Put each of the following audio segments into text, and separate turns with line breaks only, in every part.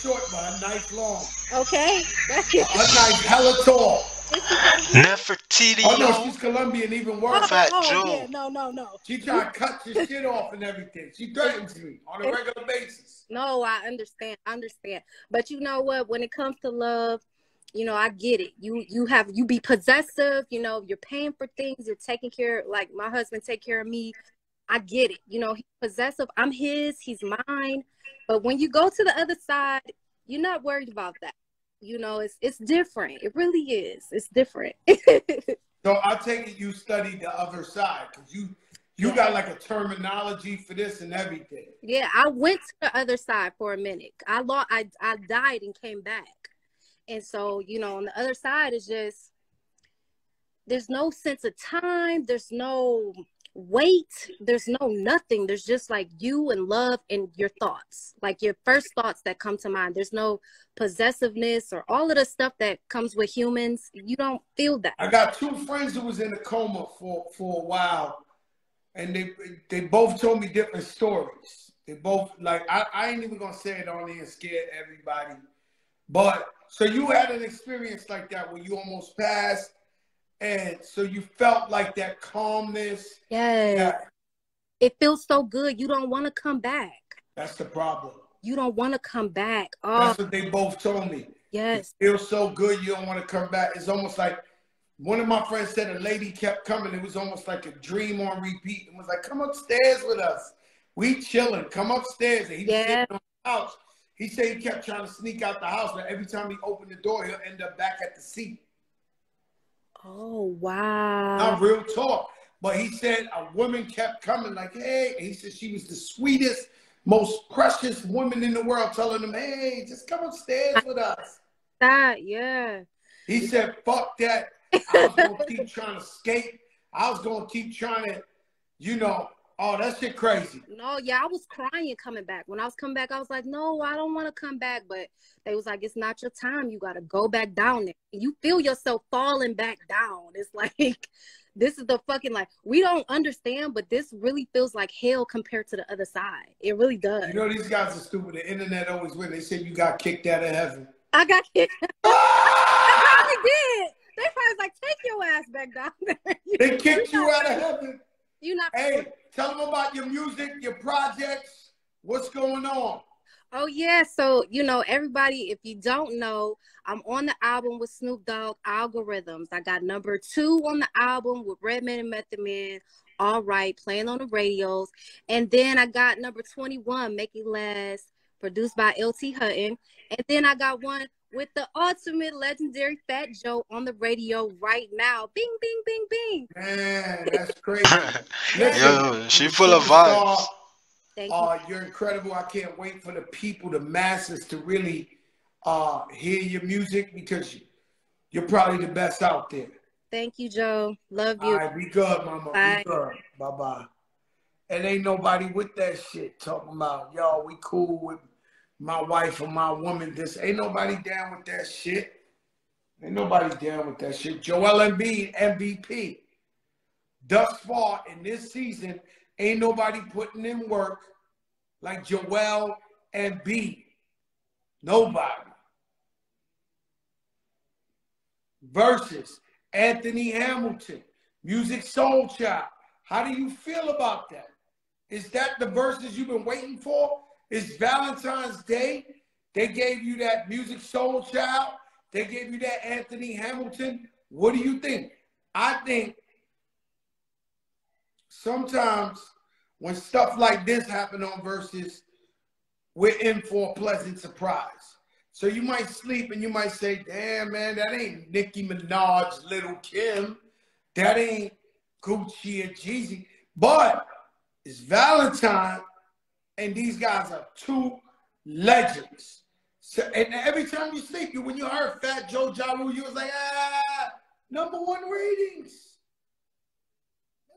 short, but her nice long.
Okay.
Her nice hella tall.
Is she Colombian?
Oh no,
Nefertiti,
she's Colombian, even
Oh,
worse.
Fat
oh, yeah.
Joe.
No.
She trying to cut your shit off and everything. She threatens me on a regular basis.
No, I understand. But you know what? When it comes to love, you know, I get it. You be possessive, you know, you're paying for things, you're taking care, like my husband take care of me. I get it. You know, he's possessive. I'm his, he's mine. But when you go to the other side, you're not worried about that. You know, it's different. It really is. It's different.
So I take it you studied the other side because you got like a terminology for this and everything.
Yeah, I went to the other side for a minute. I died and came back. And so, you know, on the other side is just, there's no sense of time. There's no weight. There's no nothing. There's just like you and love and your thoughts, like your first thoughts that come to mind. There's no possessiveness or all of the stuff that comes with humans. You don't feel that.
I got two friends who was in a coma for a while, and they both told me different stories. They both, like, I ain't even gonna say it on here and scare everybody. But so you had an experience like that where you almost passed, and so you felt like that calmness.
Yeah. It feels so good. You don't want to come back.
That's the problem.
You don't want to come back. Oh,
that's what they both told me.
Yes.
It feels so good you don't want to come back. It's almost like one of my friends said a lady kept coming. It was almost like a dream on repeat. It was like, come upstairs with us. We chilling. Come upstairs. And he was sitting on the couch. He said he kept trying to sneak out the house, but every time he opened the door, he'll end up back at the seat.
Oh, wow.
Not real talk. But he said a woman kept coming like, hey. And he said she was the sweetest, most precious woman in the world, telling him, hey, just come upstairs with us.
Yeah.
He said, fuck that. I was going to keep trying to skate. I was going to keep trying to, you know, oh, that shit crazy.
No, yeah, I was crying coming back. When I was coming back, I was like, no, I don't want to come back. But they was like, it's not your time. You got to go back down there. You feel yourself falling back down. It's like, this is the fucking, like, we don't understand, but this really feels like hell compared to the other side. It really does.
You know, these guys are stupid. The internet always win. They say you got kicked out of heaven.
I got kicked. I probably did. They probably was like, take your ass back down there.
They kicked you out of heaven.
You not.
Hey, tell them about your music, your projects. What's going on?
Oh, yeah. So, you know, everybody, if you don't know, I'm on the album with Snoop Dogg, Algorithms. I got number 2 on the album with Redman and Method Man, All Right, playing on the radios. And then I got number 21, Make It Last, produced by LT Hutton. And then I got one with the ultimate legendary Fat Joe on the radio right now. Bing, bing, bing, bing.
Man, that's crazy.
Yo, she full of vibes.
You're incredible. I can't wait for the people, the masses, to really hear your music because you're probably the best out there.
Thank you, Joe. Love you.
All right, be good, mama.
Bye.
Be good. Bye-bye. And ain't nobody with that shit talking about, yo, we cool with my wife or my woman. This ain't nobody down with that shit. Ain't nobody down with that shit. Joel Embiid, MVP. Thus far in this season, ain't nobody putting in work like Joel Embiid. Nobody. Versus Anthony Hamilton, Music Soul Child. How do you feel about that? Is that the verses you've been waiting for? It's Valentine's Day. They gave you that Music Soul Child. They gave you that Anthony Hamilton. What do you think? I think sometimes when stuff like this happen on Versus, we're in for a pleasant surprise. So you might sleep and you might say, damn, man, that ain't Nicki Minaj, Little Kim. That ain't Gucci and Jeezy. But it's Valentine, and these guys are 2 legends. So, and every time you sleep, when you heard Fat Joe Ja Rule, you was like, #1 ratings.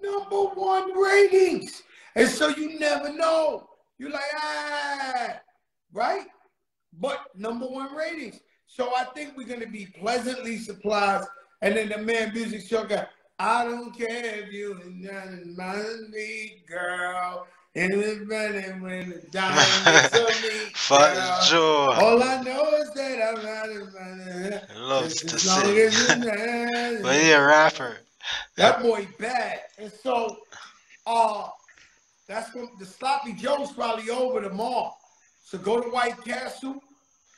#1 ratings. And so you never know. You're like, right? But #1 ratings. So I think we're going to be pleasantly surprised. And then the man Music Show got, I don't care if you mind me, girl. And it's better when the diamonds of me.
Fuck Joe.
All I know is that I'm not a
Loves to
as long
sing.
as it's mad.
But he a rapper.
That boy bad. And so that's what the Sloppy Joe's probably over tomorrow. So go to White Castle.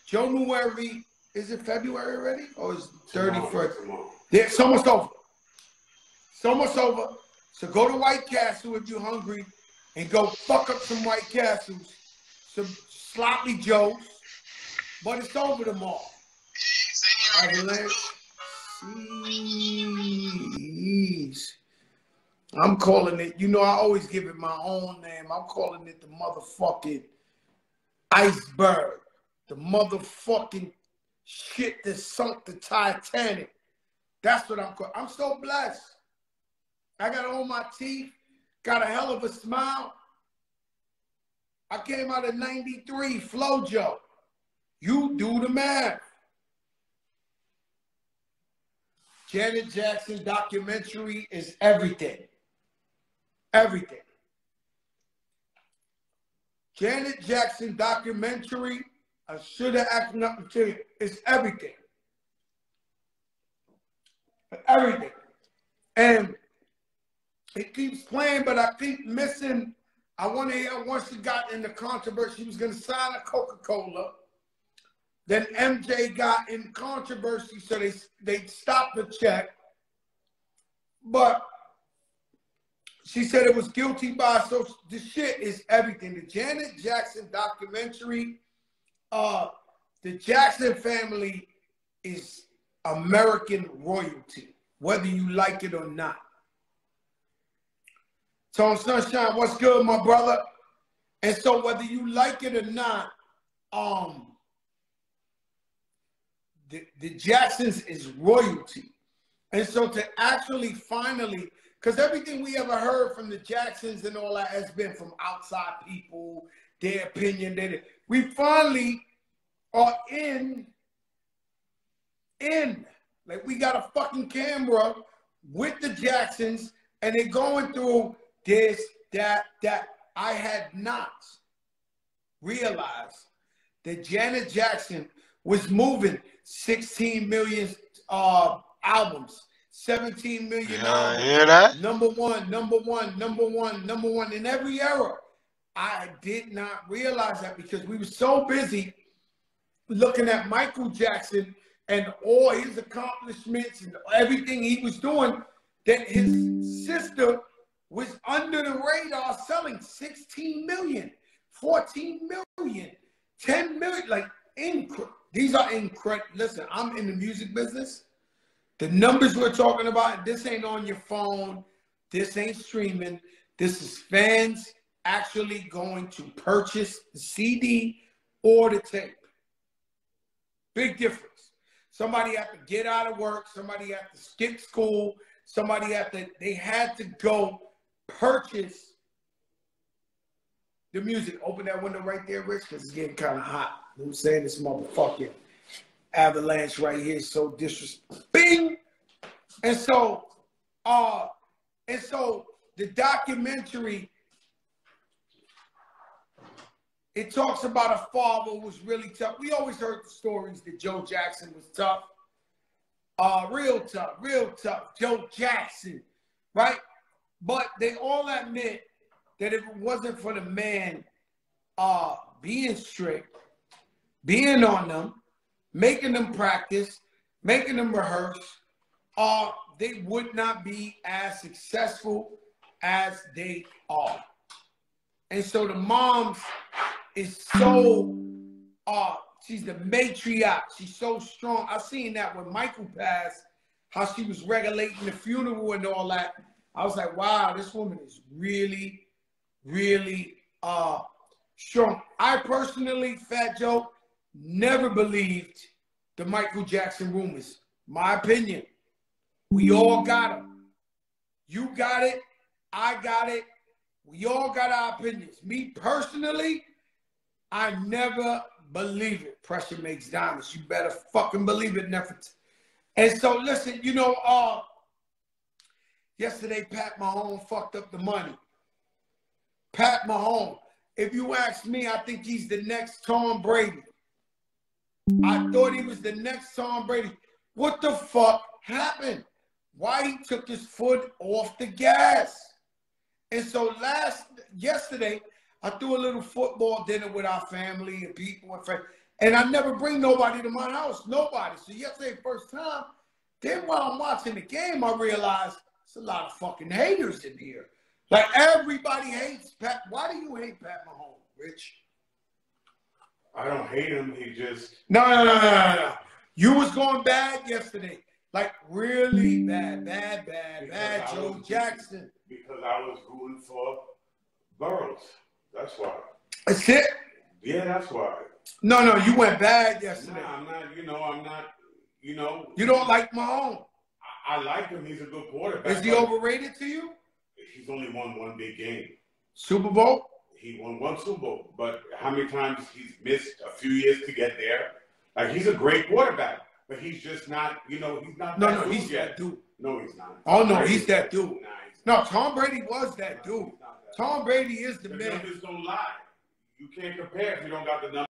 Joe Nueri, is it February already? Or is it 31st? Yeah, it's almost over. It's almost over. So go to White Castle if you're hungry and go fuck up some White Castles, some Sloppy Joes. But it's over tomorrow. I'm calling it, you know, I always give it my own name. I'm calling it the motherfucking iceberg. The motherfucking shit that sunk the Titanic. That's what I'm calling. I'm so blessed. I got all my teeth. Got a hell of a smile. I came out of 93, FloJo. You do the math. Janet Jackson documentary is everything. Everything. Janet Jackson documentary, I should have acted up to you. It's everything. Everything. And it keeps playing, but I keep missing. I want to hear once she got in the controversy, she was going to sign a Coca-Cola. Then MJ got in controversy, so they stopped the check. But she said it was guilty by, so the shit is everything. The Janet Jackson documentary, the Jackson family is American royalty, whether you like it or not. Tone Sunshine, what's good, my brother? And so whether you like it or not, the Jacksons is royalty. And so to actually finally, because everything we ever heard from the Jacksons and all that has been from outside people, their opinion. We finally are in. Like we got a fucking camera with the Jacksons and they're going through this, that. I had not realized that Janet Jackson was moving 16 million albums, 17 million albums.
Hear that?
Number one in every era. I did not realize that because we were so busy looking at Michael Jackson and all his accomplishments and everything he was doing that his sister was under the radar selling 16 million, 14 million, 10 million, like these are incredible. Listen, I'm in the music business. The numbers we're talking about, this ain't on your phone. This ain't streaming. This is fans actually going to purchase the CD or the tape. Big difference. Somebody had to get out of work. Somebody had to skip school. They had to go purchase the music. Open that window right there, Rich, because it's getting kind of hot. You know what I'm saying? This motherfucking avalanche right here is so disrespectful. Bing! And so the documentary, it talks about a father who was really tough. We always heard the stories that Joe Jackson was tough. Real tough. Joe Jackson, right? But they all admit that if it wasn't for the man being strict, being on them, making them practice, making them rehearse, they would not be as successful as they are. And so the mom is so, she's the matriarch. She's so strong. I seen that when Michael passed, how she was regulating the funeral and all that. I was like, wow, this woman is really, really strong. I personally, Fat Joe, never believed the Michael Jackson rumors. My opinion. We all got them. You got it. I got it. We all got our opinions. Me personally, I never believe it. Pressure makes diamonds. You better fucking believe it, never. And so, listen, you know, yesterday Pat Mahomes fucked up the money. Pat Mahomes. If you ask me, I think he's the next Tom Brady. I thought he was the next Tom Brady. What the fuck happened? Why he took his foot off the gas? And so yesterday, I threw a little football dinner with our family and people and friends. And I never bring nobody to my house. Nobody. So yesterday, first time. Then while I'm watching the game, I realized there's a lot of fucking haters in here. Like, everybody hates Pat. Why do you hate Pat Mahomes, Rich?
I don't hate him. He just...
No. You was going bad yesterday. Like, really bad, Joe Jackson.
Because I was rooting for Burrows. That's why.
That's it?
Yeah, that's why.
No, you went bad yesterday.
Nah, I'm not,
You don't like Mahomes?
I like him. He's a good quarterback.
Is he overrated to you?
He's only won one big game.
Super Bowl?
He won one Super Bowl. But how many times he's missed a few years to get there? Like, he's a great quarterback. But he's just not, he's not
No, he's that dude.
No, he's not.
Oh, no, he's that dude.
Nah,
No, Tom Brady was that dude. Tom Brady is the man.
The numbers don't lie. You can't compare if you don't got the numbers.